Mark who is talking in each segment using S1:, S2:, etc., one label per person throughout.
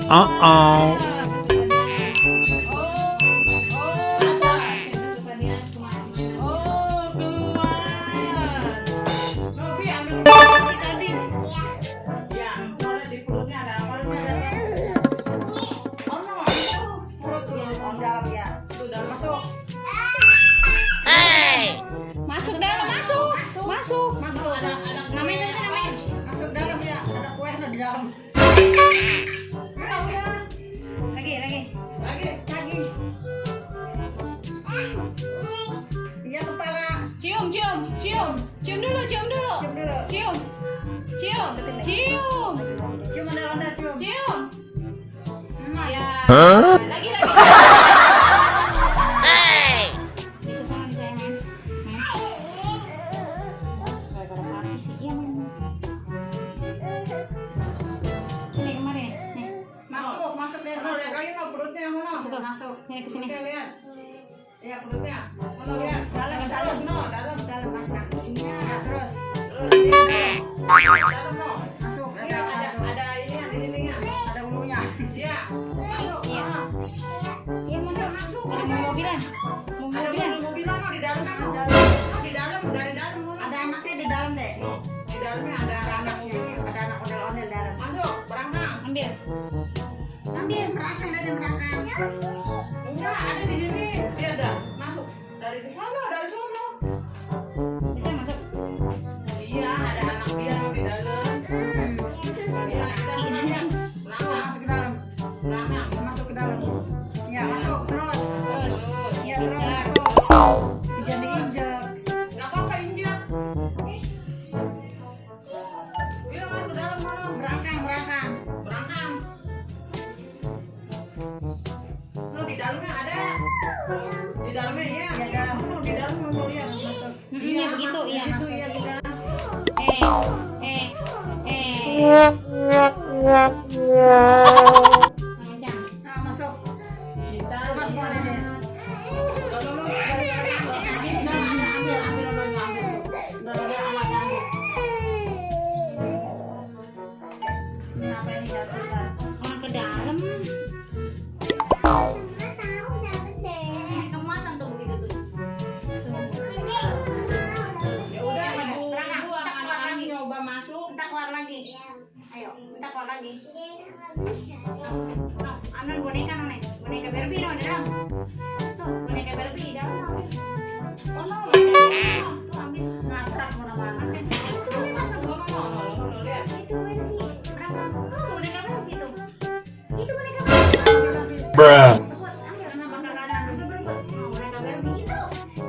S1: Uh-oh.
S2: Masuk. Namanya siapa namanya? Masuk dalam ya. Ada kue di dalam. Udah. Lagi. Iya kepala. Cium dulu. Cium ondel-ondel cium. Ya. Lagi. Bisa sama sayang. Sini kemarin. Nih. Masuk deh. Lihat lagi mau perutnya mana? Masuk. Nih ke sini. Lihat. Ya perutnya. Mana lihat? Dalam masak. Ya, terus. Dalam no. Masuk. Ada ininya. Ada bulunya. Iya. Masuk. Iya masuk. Ada mobilan. Mobilan mau di dalam kan? Di dalam dari dalam. Ada anaknya di dalam deh. Di dalamnya ada anaknya. Ada anak ondel-ondel dalam. Masuk, berangkang. Ambil merangkang dari merangkang. Enggak, ada di sini. Dia ada. Masuk. Dari sono. Bisa masuk. Iya, ada anak dia di dalam. Masuk ke dalam. Ya, masuk terus. Ya, terus masuk. Injak. Enggak apa-apa injak. Bilang ke dalam mana? Berangkang. Di dalamnya ada. Di dalamnya ya. Di dalam mau lihat masuk. Iya begitu, iya. Begitu ya di dalam. Masuk. Kita masuk aja. Kenapa ini jatuh? Orang ke dalam. Kemasan tuh begitu tuh. Ya udah ibu sama anak-anak nyoba masuk. Kita keluar lagi. Ayo, kita keluar lagi. Anon boneka Barbie di dalam. Tuh, boneka Barbie di dalam. Oh no, tuh ambil ngantrak mana-mana. Lihat. Itu Barbie. Berapa? Tuh, boneka Barbie tuh. Itu boneka Barbie.
S1: Bruh.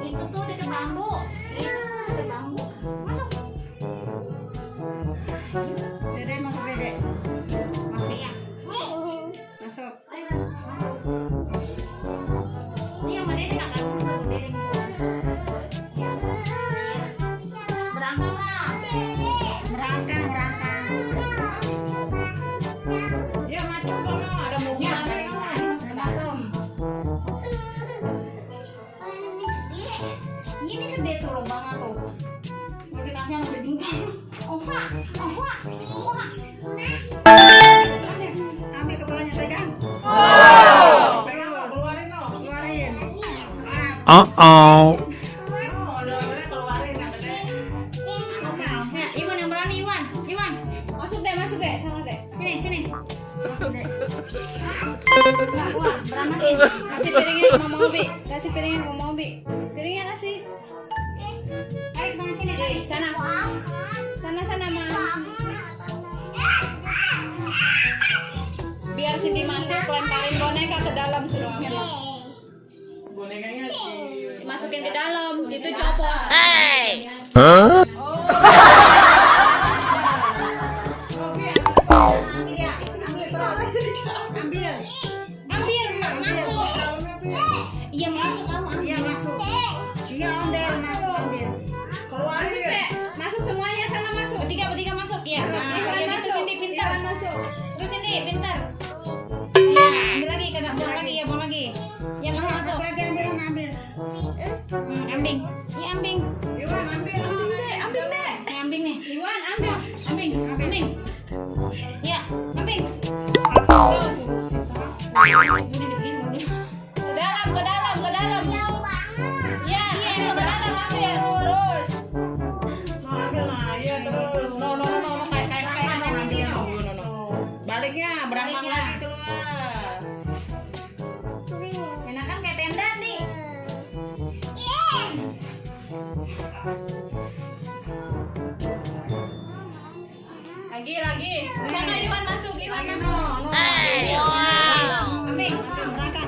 S2: Itu tuh dekat bambu. Masuk. Dede masuk Dede. Masuk ya. Masuk. Ini sama Dede kakak. Dede. Berangkang lah. Berangkang. Ya macam mana ada mobil masuk. Ini gede tuh lubangnya tuh. Mau dikasih yang udah tinggal. Oha. Ambil kepalanya pegang. Pegang keluarin.
S1: Uh-oh.
S2: Keluarin yang gede. Ya, Iwan yang berani Iwan. Masuk deh. Sana deh. Sini. Masuk deh. Keluar, beranakin. Kasih piringnya ke Mama Obi. Piringnya kasih. Tarik sana sini. Sana Mas. Biar Cindy masuk, lemparin boneka ke dalam sebelumnya. Bonekanya dimasukin di dalam, itu copot.
S1: Huh?
S2: Ambil, masuk. Iya masuk kamu. Iya masuk. Iya ondel masuk ambil. Keluar masuk semuanya sana masuk. Bertiga masuk ya. Nah, gitu Cindy pintar masuk. Terus Cindy pintar. Ya, ambil lagi buang lagi. Ya masuk. Lagi ambil. Ambing. Iya ambing. Iwan ambil deh. Ambing nih. Iwan ambil. Ambing. Ya, ambing. Terus. Ke dalam, ke dalam, ke dalam. Ya, ambil ke dalam, ambil. Terus.
S3: No, ambil nah, iya terus. No, no, no, no, no, kayak ambil. No, no, no. Baliknya, berangkang lagi keluar.
S2: Enakan kayak tenda nih. Lagi. Di sana Iwan masuk, Iwan masuk.
S3: No, no.
S2: Ambil.
S3: Berangkang.